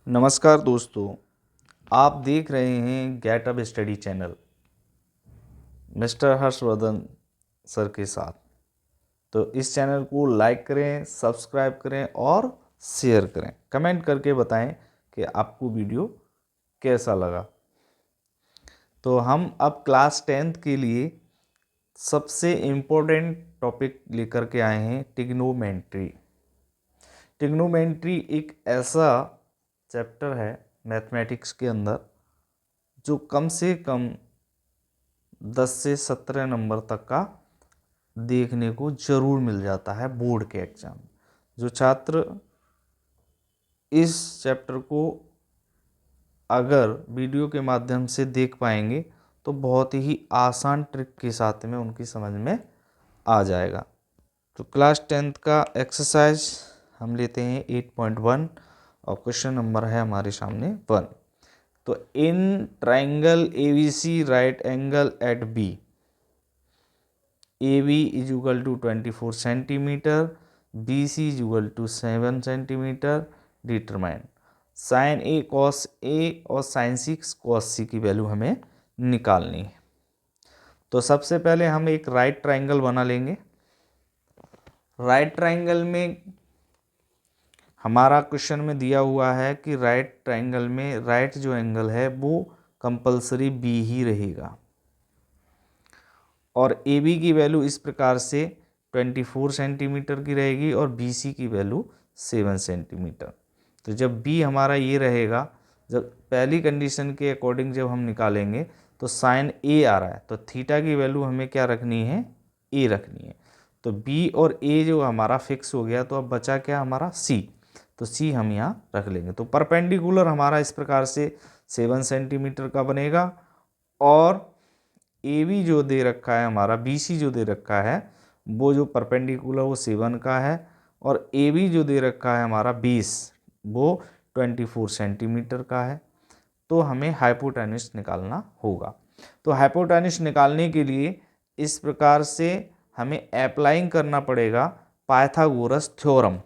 नमस्कार दोस्तों, आप देख रहे हैं get up study channel mister Harshvardhan sir के साथ। तो इस चैनल को लाइक करें, सब्सक्राइब करें और शेयर करें। कमेंट करके बताएं कि आपको वीडियो कैसा लगा। तो हम अब क्लास 10th के लिए सबसे इम्पोर्टेंट टॉपिक लेकर के आए हैं, ट्रिग्नोमेट्री। ट्रिग्नोमेट्री एक ऐसा चैप्टर है मैथमेटिक्स के अंदर जो कम से कम 10 से 17 नंबर तक का देखने को ज़रूर मिल जाता है बोर्ड के एग्ज़ाम। जो छात्र इस चैप्टर को अगर वीडियो के माध्यम से देख पाएंगे तो बहुत ही आसान ट्रिक के साथ में उनकी समझ में आ जाएगा। तो क्लास 10th का एक्सरसाइज हम लेते हैं 8.1 और क्वेश्चन नंबर है हमारे सामने 1। तो in triangle ABC right angle at B, AB is equal to 24 centimetre, BC is equal to 7 centimetre. Determine sine A cos A और साइन C cos C की वैल्यू हमें निकालनी है। तो सबसे पहले हम एक राइट ट्राइंगल बना लेंगे। राइट ट्राइंगल में हमारा क्वेश्चन में दिया हुआ है कि राइट ट्राइंगल में राइट जो एंगल है वो कंपलसरी B ही रहेगा और AB की वैल्यू इस प्रकार से 24 सेंटीमीटर की रहेगी और BC की वैल्यू 7 सेंटीमीटर। तो जब B हमारा ये रहेगा, जब पहली कंडीशन के अकॉर्डिंग जब हम निकालेंगे तो साइन A आ रहा है तो थीटा की वैल्यू हमें क्या रखनी है, A रखनी है। तो B और A जो हमारा फिक्स हो गया तो अब बचा क्या हमारा C, तो C हम यहाँ रख लेंगे। तो परपेंडिकुलर हमारा इस प्रकार से 7 सेंटीमीटर का बनेगा और AB जो दे रखा है हमारा, BC जो दे रखा है वो जो परपेंडिकुलर वो 7 का है और AB जो दे रखा है हमारा 20 वो 24 सेंटीमीटर का है। तो हमें हाइपोटेन्यूस निकालना होगा। तो हाइपोटेन्यूस निकालने के लिए इस प्रकार से हमें अप्लाइंग करना पड़ेगा पाइथागोरस थ्योरम,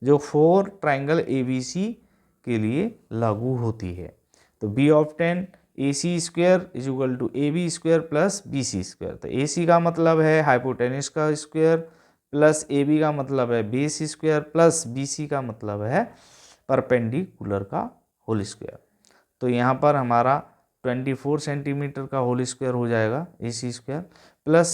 जो 4 ट्राइंगल ABC के लिए लागू होती है। तो B of 10 AC square is equal to AB square plus BC square. तो AC का मतलब है हाइपोटेन्यूस का स्क्वायर प्लस AB का मतलब है बेस स्क्वायर प्लस BC का मतलब है परपेंडिकुलर का होल स्क्वायर। तो यहाँ पर हमारा 24 सेंटीमीटर का होल स्क्वायर हो जाएगा AC square plus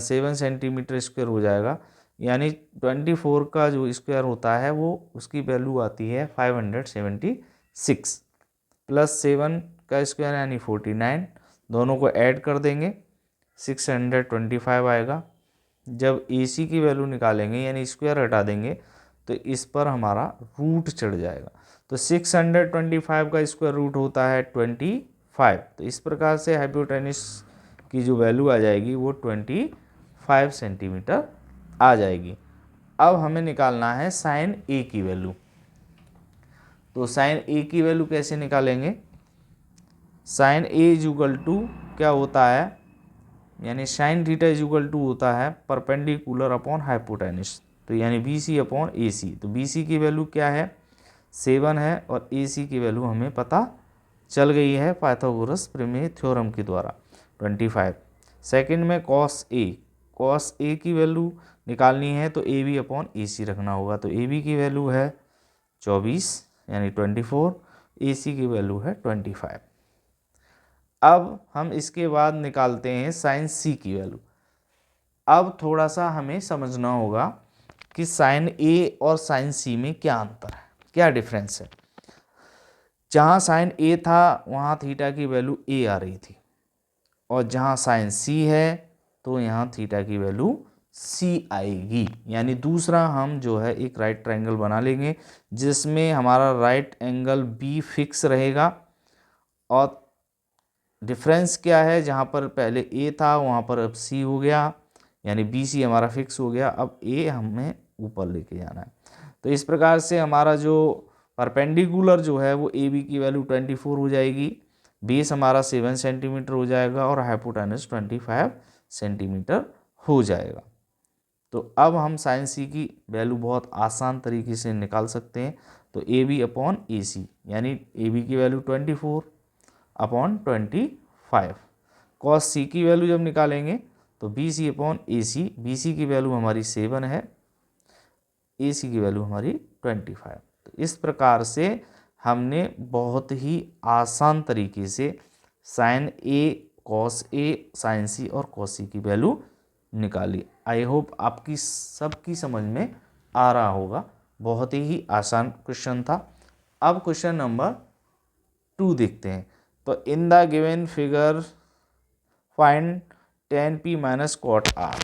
7 centimetre square हो जाएगा, यानी 24 का जो स्क्वायर होता है वो उसकी वैल्यू आती है 576 प्लस 7 का स्क्वायर यानी 49। दोनों को ऐड कर देंगे 625 आएगा। जब AC की वैल्यू निकालेंगे यानी स्क्वायर हटा देंगे तो इस पर हमारा रूट चढ़ जाएगा। तो 625 का स्क्वायर रूट होता है 25। तो इस प्रकार से हाइपोटेन्यूस की जो वैल्यू आ जाएगी वो 25 सेंटीमीटर आ जाएगी। अब हमें निकालना है साइन A की वैल्यू। तो साइन A की वैल्यू कैसे निकालेंगे, sine A is equal to क्या होता है, यानी sine theta is equal to होता है परपेंडिकुलर अपॉन हाइपोटेन्यूस, तो यानी BC अपॉन AC। तो BC की वैल्यू क्या है 7 है और AC की वैल्यू हमें पता चल गई है पाइथागोरस प्रमेय थ्योरम के द्वारा 25। सेकंड में कॉस A की वैल्यू निकालनी है तो AB अपॉन AC रखना होगा। तो AB की वैल्यू है 24 यानी 24, AC की वैल्यू है 25। अब हम इसके बाद निकालते हैं साइन C की वैल्यू। अब थोड़ा सा हमें समझना होगा कि साइन A और साइन C में क्या अंतर है, क्या डिफरेंस है। जहाँ साइन A था वहाँ थीटा की वैल्यू A आ रही थी और जहाँ साइन C है तो यहाँ थीटा की वैल्यू C आएगी। यानी दूसरा हम जो है एक राइट ट्रायंगल बना लेंगे जिसमें हमारा राइट एंगल B फिक्स रहेगा और डिफरेंस क्या है, जहाँ पर पहले A था वहाँ पर अब C हो गया, यानी BC हमारा फिक्स हो गया। अब A हमें ऊपर लेके जाना है। तो इस प्रकार से हमारा जो परपेंडिकुलर जो है वो AB की वैल्यू 24 हो जाएगी, बेस हमारा 7 सेंटीमीटर हो जाएगा और हाइपोटेन्यूस 25 सेंटीमीटर हो जाएगा। तो अब हम साइन C की वैल्यू बहुत आसान तरीके से निकाल सकते हैं। तो ए बी अपॉन ए सी, यानी ए बी की वैल्यू 24 अपॉन 25। कॉस सी की वैल्यू जब निकालेंगे तो बी सी अपॉन ए सी, बी सी की वैल्यू हमारी 7 है, ए सी की वैल्यू हमारी 25। तो इस प्रकार से हमने बहुत ही आसान तरीके से sign A, cos A, sign सी और कॉस सी की वैल्यू निकाली। आई होप आपकी सबकी समझ में आ रहा होगा। बहुत ही आसान क्वेश्चन था। अब क्वेश्चन नंबर 2 देखते हैं। तो in the given figure find tan p minus cot R.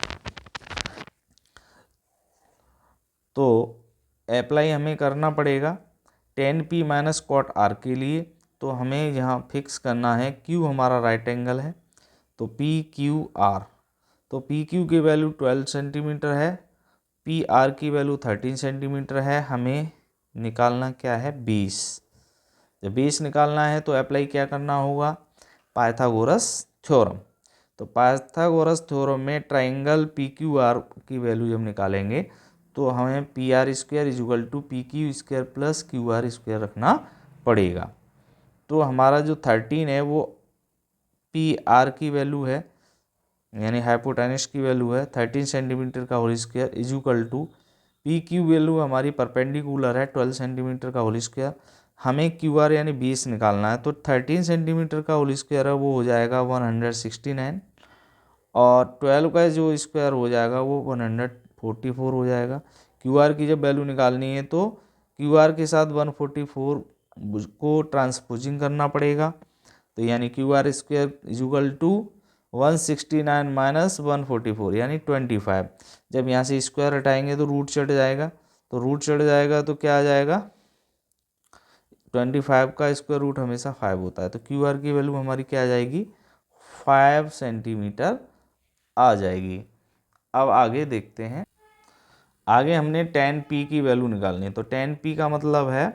तो अप्लाई हमें करना पड़ेगा tan p minus cot R के लिए। तो हमें यहाँ फिक्स करना है Q हमारा राइट एंगल है, तो पी क्यू आर। तो पी क्यू की वैल्यू 12 सेंटीमीटर है, पी आर की वैल्यू 13 सेंटीमीटर है। हमें निकालना क्या है, 20। जब 20 निकालना है तो अप्लाई क्या करना होगा, पाइथागोरस थ्योरम। तो पाइथागोरस थ्योरम में ट्राइंगल पी क्यू आर की वैल्यू जब निकालेंगे तो हमें P R square is equal to P Q square plus Q R square रखना पड़ेगा। तो हमारा जो 13 है वो पी आर की वैल्यू है, यानी हाइपोटेनस की वैल्यू है 13 सेंटीमीटर का whole square is equal to P Q value हमारी परपेंडिकुलर है 12 सेंटीमीटर का होल स्क्वायर। हमें क्यू आर यानी 20 निकालना है, तो 13 सेंटीमीटर का होल स्क्वायर है वो हो जाएगा 169, और 12 का जो स्क्वायर हो जाएगा वो 144 हो जाएगा। क्यू आर की जब वैल्यू निकालनी है तो क्यू आर के साथ 144 को ट्रांसपोजिंग करना पड़ेगा। तो यानी Q R square is equal to 169 minus 144 यानी 25। जब यहाँ से स्क्वायर हटाएंगे तो रूट चढ़ जाएगा, तो रूट चढ़ जाएगा तो क्या आ जाएगा, 25 का स्क्वायर रूट हमेशा 5 होता है। तो क्यू आर की वैल्यू हमारी क्या आ जाएगी, 5 सेंटीमीटर आ जाएगी। अब आगे देखते हैं। आगे हमने tan p की वैल्यू निकालनी है। तो tan p का मतलब है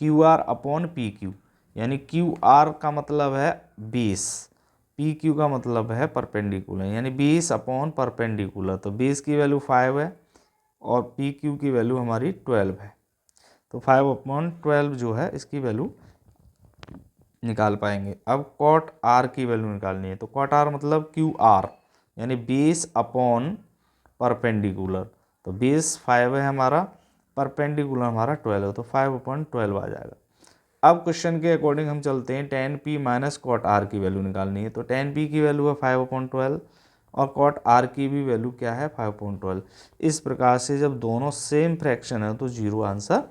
Q R upon P Q, यानी क्यू आर का मतलब है 20, पी क्यू का मतलब है परपेंडिकुलर, यानी 20 अपॉन परपेंडिकुलर। तो 20 की वैल्यू 5 है और पी क्यू की वैल्यू हमारी 12 है। तो 5 अपॉन 12 जो है इसकी वैल्यू निकाल पाएंगे। अब कॉट आर की वैल्यू निकालनी है। तो कॉट आर मतलब क्यू आर, यानी 20 अपॉन परपेंडिकुलर। तो 20 5 है हमारा, परपेंडिकुलर हमारा 12 है, तो 5 अपॉन 12 आ जाएगा। अब क्वेश्चन के अकॉर्डिंग हम चलते हैं। tan p minus cot R की वैल्यू निकालनी है। तो tan p की वैल्यू है 5 अपॉन 12 और कॉट आर की भी वैल्यू क्या है, 5 अपॉन 12। इस प्रकार से जब दोनों सेम फ्रैक्शन है तो 0 आंसर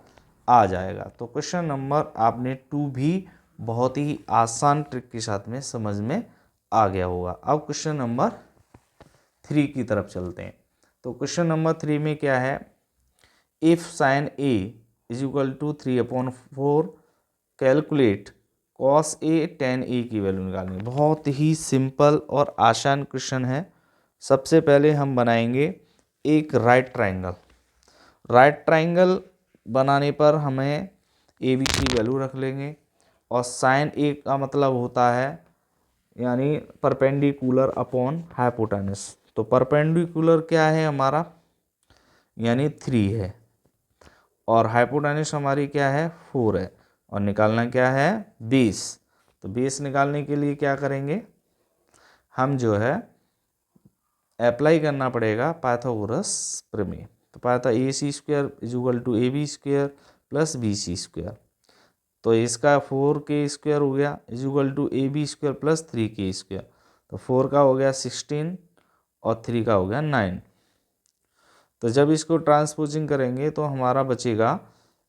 आ जाएगा। तो क्वेश्चन नंबर आपने 2 भी बहुत ही आसान ट्रिक के साथ में समझ में आ गया होगा। अब क्वेश्चन नंबर 3 की तरफ चलते हैं। तो क्वेश्चन नंबर 3 में क्या है, if sine A is equal to 3 upon 4 calculate cos A tan A की वैल्यू निकालनी है। बहुत ही सिंपल और आसान क्वेश्चन है। सबसे पहले हम बनाएंगे एक राइट ट्राइंगल। राइट ट्राइंगल बनाने पर हमें ए बी की वैल्यू रख लेंगे, और साइन ए का मतलब होता है यानी परपेंडिकुलर अपॉन हाइपोटेनस। तो परपेंडिकुलर क्या है हमारा, यानी 3 है, और हाइपोटेनस हमारी क्या है, 4 है, और निकालना क्या है, 20। तो 20 निकालने के लिए क्या करेंगे, हम जो है अप्लाई करना पड़ेगा पाइथागोरस प्रमेय। तो पाइथा A C square is equal to A B square plus B C square. तो इसका 4 के स्क्वायर हो गया is equal to A B square plus 3 के स्क्वायर। तो 4 का हो गया 16 और 3 का हो गया 9। तो जब इसको ट्रांसपोजिंग करेंगे तो हमारा बचेगा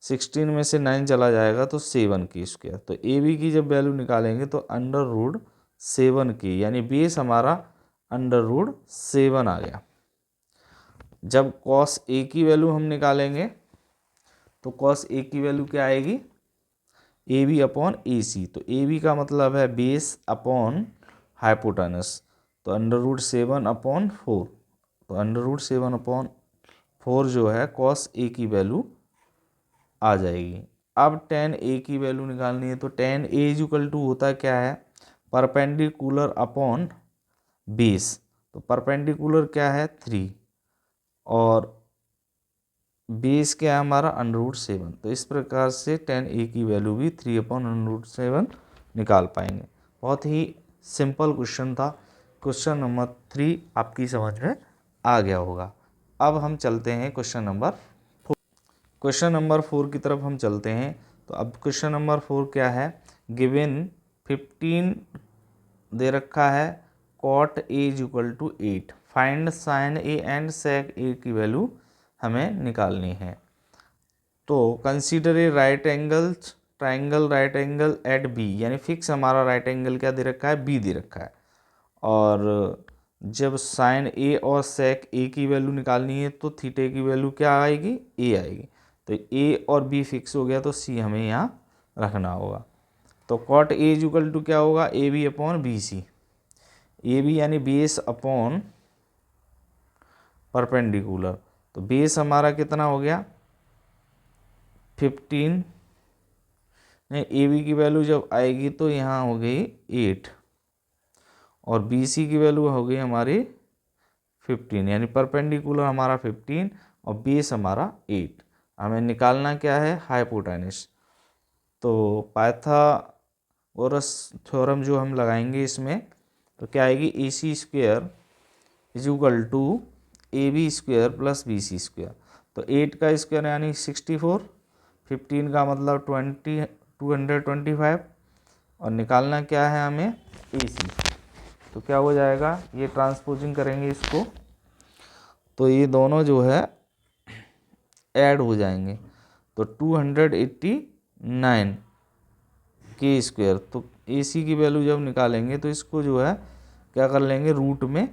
16 में से 9 चला जाएगा तो 7 के स्क्वायर। तो ए बी की जब वैल्यू निकालेंगे तो अंडर रूट 7 यानी बेस हमारा अंडर रूट 7 आ गया। जब कॉस ए की वैल्यू हम निकालेंगे तो कॉस ए की वैल्यू क्या आएगी, ए बी अपॉन ए सी। तो ए बी का मतलब है बेस अपॉन हाइपोटेनस, तो अंडर रूट 7 अपॉन 4। तो अंडर रूट 7 अपॉन 4 जो है कॉस ए की वैल्यू आ जाएगी। अब tan ए की वैल्यू निकालनी है। तो tan A is equal to होता क्या है, परपेंडिकुलर अपॉन बेस। तो परपेंडिकुलर क्या है, 3, और बेस क्या है हमारा √7। तो इस प्रकार से tan a की वैल्यू भी 3/√7 निकाल पाएंगे। बहुत ही सिंपल क्वेश्चन था। क्वेश्चन नंबर 3 आपकी समझ में आ गया होगा। अब हम चलते हैं क्वेश्चन नंबर 4। क्वेश्चन नंबर 4 की तरफ हम चलते हैं। तो अब क्वेश्चन नंबर 4 क्या है, गिवन 15 दे रखा है, cot a = 8, find sin a and sec a की वैल्यू हमें निकालनी है। तो consider a triangle right angle at B, यानी फिक्स हमारा राइट एंगल क्या दे रखा है, बी दे रखा है। और जब साइन ए और सेक ए की वैल्यू निकालनी है तो थीटे की वैल्यू क्या आएगी, ए आएगी। तो ए और बी फिक्स हो गया तो सी हमें यहाँ रखना होगा। तो कॉट ए = क्या होगा, A B upon B C. A B यानी बेस अपॉन परपेंडिकुलर। तो बेस हमारा कितना हो गया 15, नहीं ए बी की वैल्यू जब आएगी तो यहाँ हो गई 8 और बी सी की वैल्यू हो गई हमारी 15, यानी परपेंडिकुलर हमारा 15 और बेस हमारा 8। हमें निकालना क्या है, हाइपोटेनस। तो पाइथागोरस थ्योरम जो हम लगाएंगे इसमें, तो क्या आएगी, AC² = AB² + BC²। तो 8 का स्क्वायर यानी 64, 15 का मतलब 225 और निकालना क्या है हमें, AC। तो क्या हो जाएगा, ये ट्रांसपोजिंग करेंगे इसको तो ये दोनों जो है ऐड हो जाएंगे। तो 289 के स्क्वायर। तो AC की वैल्यू जब निकालेंगे तो इसको जो है क्या कर लेंगे, रूट में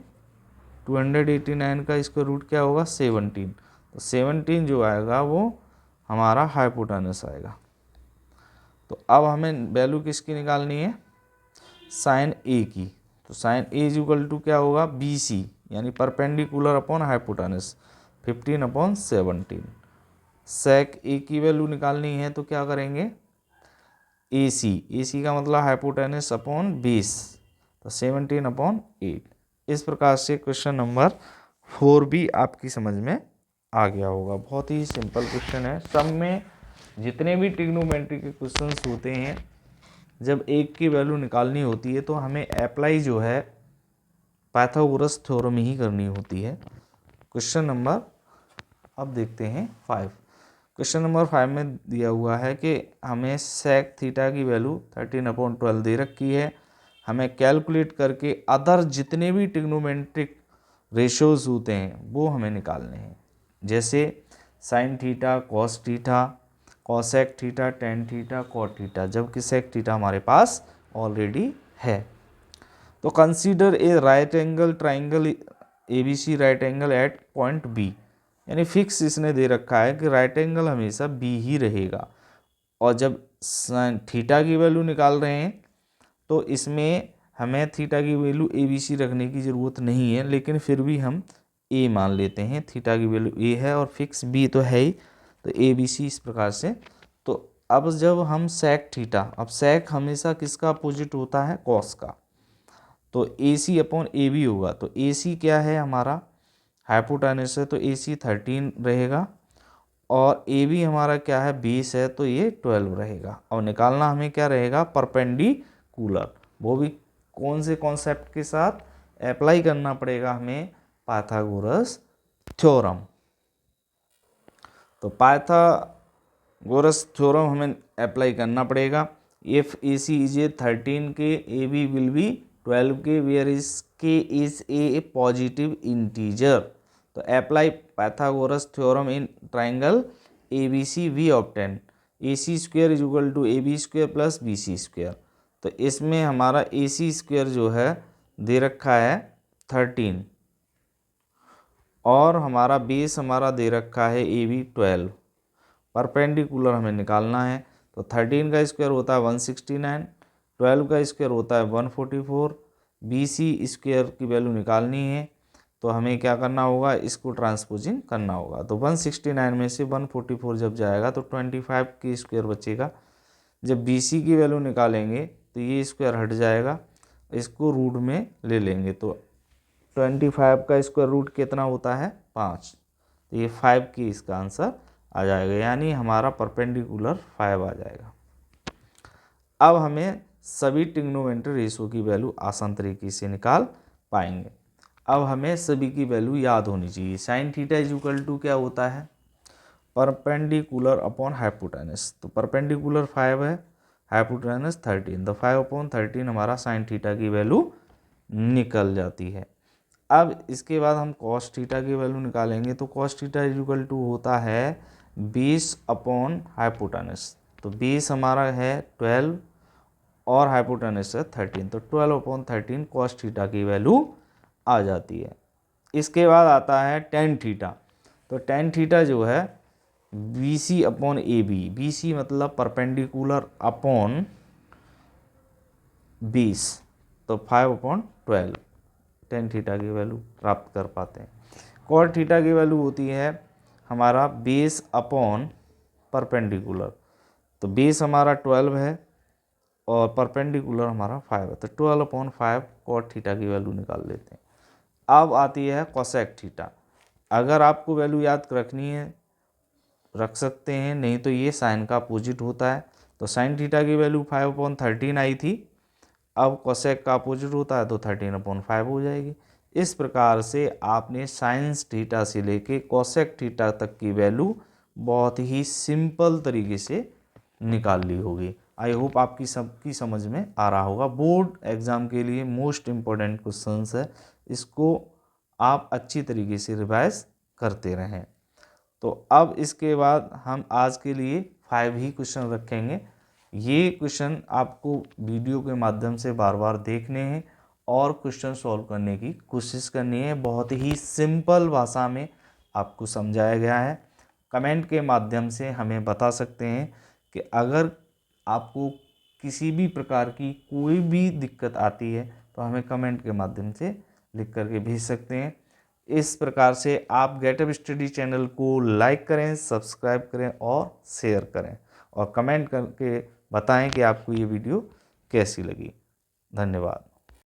289 का इसका रूट क्या होगा, 17। तो 17 जो आएगा वो हमारा हाइपोटेनस आएगा। तो अब हमें वैल्यू किसकी निकालनी है, साइन ए की। तो साइन ए = क्या होगा, BC, यानी परपेंडिकुलर अपॉन हाइपोटेनस 15/17। सेक ए की वैल्यू निकालनी है तो क्या करेंगे, AC का मतलब हाइपोटेनस अपॉन बेस, तो 17/8। इस प्रकार से क्वेश्चन नंबर 4 भी आपकी समझ में आ गया होगा। बहुत ही सिंपल क्वेश्चन है। सब में जितने भी ट्रिग्नोमेट्री के क्वेश्चंस होते हैं, जब एक की वैल्यू निकालनी होती है तो हमें अप्लाई जो है पाइथागोरस थ्योरम ही करनी होती है। क्वेश्चन नंबर अब देखते हैं 5। क्वेश्चन नंबर 5 में दिया हुआ है कि हमें सेक थीटा की वैल्यू 13/12 दे रखी है। हमें कैलकुलेट करके अदर जितने भी ट्रिग्नोमेट्रिक रेशोज होते हैं वो हमें निकालने हैं। जैसे sine theta, cos theta, cosec theta, tan theta, cot theta, जबकि सेक थीटा हमारे पास ऑलरेडी है। तो consider a right angle triangle ABC right angle at point B, यानी फिक्स इसने दे रखा है कि राइट एंगल हमेशा बी ही रहेगा। और जब थीटा की वैल्यू निकाल रहे हैं तो इसमें हमें थीटा की वैल्यू ABC रखने की ज़रूरत नहीं है, लेकिन फिर भी हम ए मान लेते हैं। थीटा की वैल्यू ए है और फिक्स बी तो है ही, तो ABC इस प्रकार से। तो अब जब हम सेक थीटा, अब सेक हमेशा किसका अपोजिट होता है, कॉस का। तो AC/AB होगा। तो AC क्या है हमारा, हाइपोटेनस है, तो AC 13 रहेगा और AB हमारा क्या है, बेस है, तो ये 12 रहेगा। और निकालना हमें क्या रहेगा, परपेंडिकुलर। वो भी कौन से कॉन्सेप्ट के साथ, अप्लाई करना पड़ेगा हमें पाइथागोरस थ्योरम। तो पाइथागोरस थ्योरम हमें अप्लाई करना पड़ेगा। इफ AC इज ए 13 के, AB will be 12 k, where is k is a positive integer. तो apply Pythagoras theorem in triangle ABC, we obtain AC² = AB² + BC²। तो इसमें हमारा AC² जो है दे रखा है 13 और हमारा बेस हमारा दे रखा है AB 12। परपेंडिकुलर हमें निकालना है। तो 13 का स्क्वायर होता है 169, 12 का स्क्वायर होता है 144, BC² की वैल्यू निकालनी है। तो हमें क्या करना होगा, इसको ट्रांसपोजिंग करना होगा। तो 169 में से 144 जब जाएगा तो 25 की स्क्वायर बचेगा। जब BC की वैल्यू निकालेंगे तो ये स्क्वायर हट जाएगा, इसको रूट में ले लेंगे। तो 25 का स्क्वायर रूट कितना होता है, 5। तो ये 5 की इसका आंसर आ जाएगा, यानी हमारा परपेंडिकुलर 5 आ जाएगा। अब हमें सभी ट्रिग्नोमेट्री रेशियो की वैल्यू आसान तरीके से निकाल पाएंगे। अब हमें सभी की वैल्यू याद होनी चाहिए। Sine theta is equal to क्या होता है, परपेंडिकुलर अपॉन हाइपोटेनस। तो परपेंडिकुलर 5 है, हाइपोटेनस 13, तो 5/13 हमारा साइन थीटा की वैल्यू निकल जाती है। अब इसके बाद हम कॉस थीटा की वैल्यू निकालेंगे। तो cos theta is equal to होता है 20 अपॉन हाइपोटेनस। तो 20 हमारा है 12 और हाइपोटेनस है 13, तो 12/13 कॉस थीटा की वैल्यू आ जाती है। इसके बाद आता है टेन थीटा। तो टेन थीटा जो है BC अपॉन AB, BC मतलब परपेंडिकुलर अपॉन 20, तो 5/12 टेन थीटा की वैल्यू प्राप्त कर पाते हैं। कॉट थीटा की वैल्यू होती है हमारा बेस अपॉन परपेंडिकुलर। तो बेस हमारा 12 है और परपेंडिकुलर हमारा 5 है, तो 12/5 कॉट थीटा की वैल्यू निकाल लेते हैं। अब आती है कोसेक थीटा। अगर आपको वैल्यू याद रखनी है रख सकते हैं, नहीं तो ये साइन का अपोजिट होता है। तो साइन थीटा की वैल्यू 5/13 आई थी, अब कोसेक का अपोजिट होता है तो 13/5 हो जाएगी। इस प्रकार से आपने साइंस थीटा से लेके कोसेक थीटा तक की वैल्यू बहुत ही सिंपल तरीके से निकाल ली होगी। आई होप आपकी सबकी समझ में आ रहा होगा। बोर्ड एग्ज़ाम के लिए मोस्ट इम्पोर्टेंट क्वेश्चंस है, इसको आप अच्छी तरीके से रिवाइज करते रहें। तो अब इसके बाद हम आज के लिए 5 ही क्वेश्चन रखेंगे। ये क्वेश्चन आपको वीडियो के माध्यम से बार बार देखने हैं और क्वेश्चन सॉल्व करने की कोशिश करनी है। बहुत ही सिंपल भाषा में आपको समझाया गया है। कमेंट के माध्यम से हमें बता सकते हैं कि अगर आपको किसी भी प्रकार की कोई भी दिक्कत आती है तो हमें कमेंट के माध्यम से लिख करके भेज सकते हैं। इस प्रकार से आप गेटअप स्टडी चैनल को लाइक करें, सब्सक्राइब करें और शेयर करें, और कमेंट करके बताएं कि आपको ये वीडियो कैसी लगी। धन्यवाद।